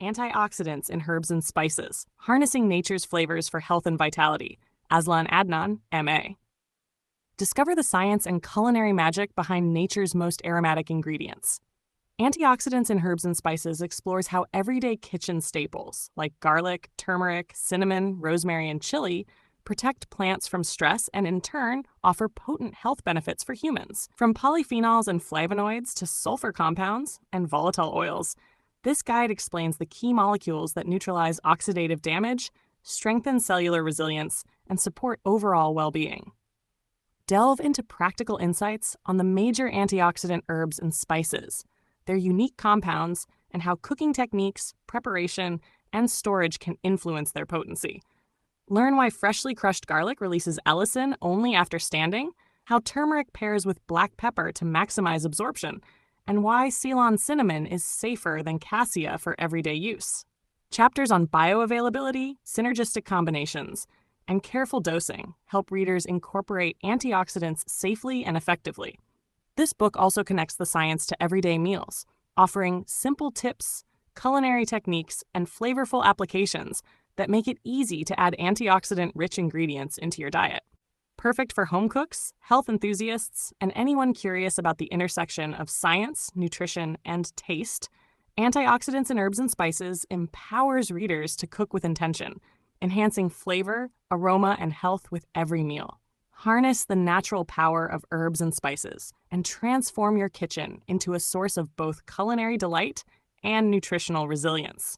Antioxidants in Herbs and Spices, Harnessing Nature's Flavors for Health and Vitality, AZLAN ADNAN, MA. Discover the science and culinary magic behind nature's most aromatic ingredients. Antioxidants in Herbs and Spices explores how everyday kitchen staples, like garlic, turmeric, cinnamon, rosemary, and chili, protect plants from stress and, in turn, offer potent health benefits for humans. From polyphenols and flavonoids to sulphur compounds and volatile oils, this guide explains the key molecules that neutralize oxidative damage, strengthen cellular resilience, and support overall well-being. Delve into practical insights on the major antioxidant herbs and spices, their unique compounds, and how cooking techniques, preparation, and storage can influence their potency. Learn why freshly crushed garlic releases allicin only after standing, how turmeric pairs with black pepper to maximize absorption, and why Ceylon cinnamon is safer than Cassia for everyday use. Chapters on bioavailability, synergistic combinations, and careful dosing help readers incorporate antioxidants safely and effectively. This book also connects the science to everyday meals, offering simple tips, culinary techniques, and flavorful applications that make it easy to add antioxidant-rich ingredients into your diet. Perfect for home cooks, health enthusiasts, and anyone curious about the intersection of science, nutrition, and taste, Antioxidants in Herbs and Spices empowers readers to cook with intention, enhancing flavor, aroma, and health with every meal. Harness the natural power of herbs and spices and transform your kitchen into a source of both culinary delight and nutritional resilience.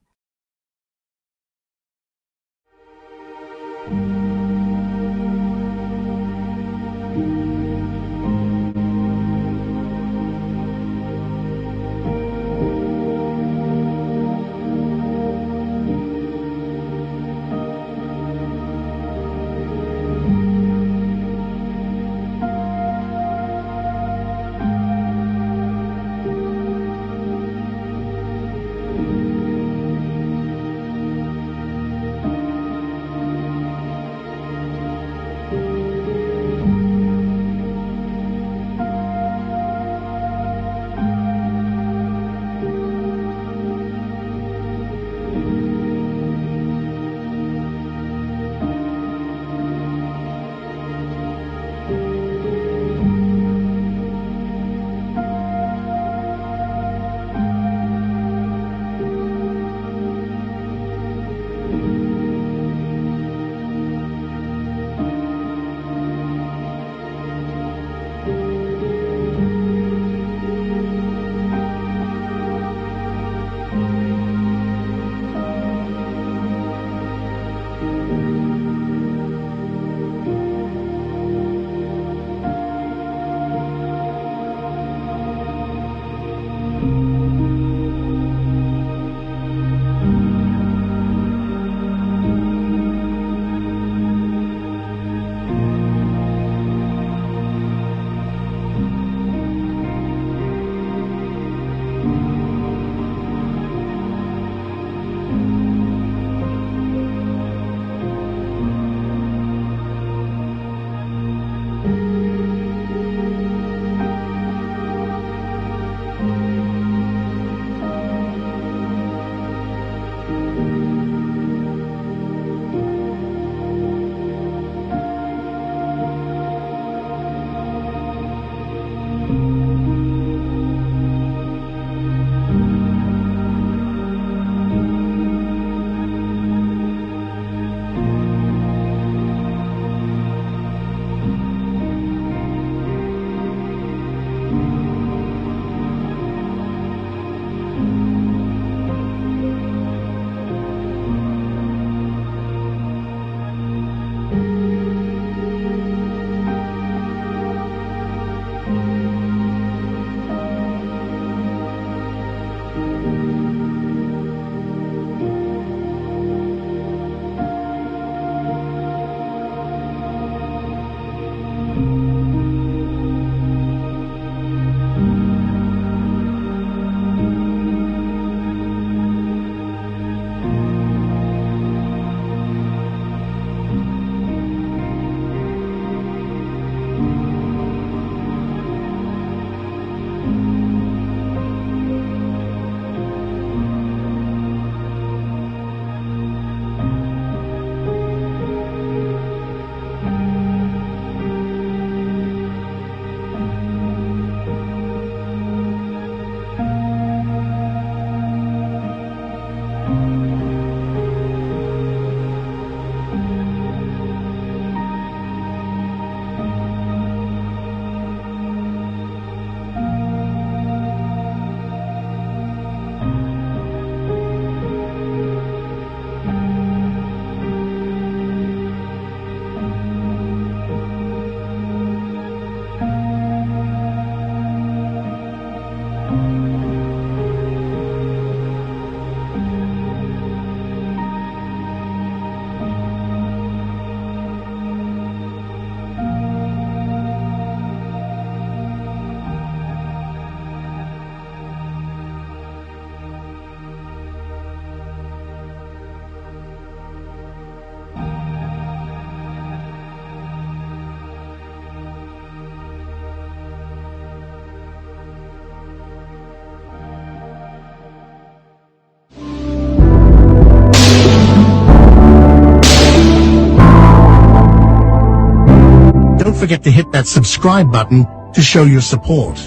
don't forget to hit that subscribe button to show your support.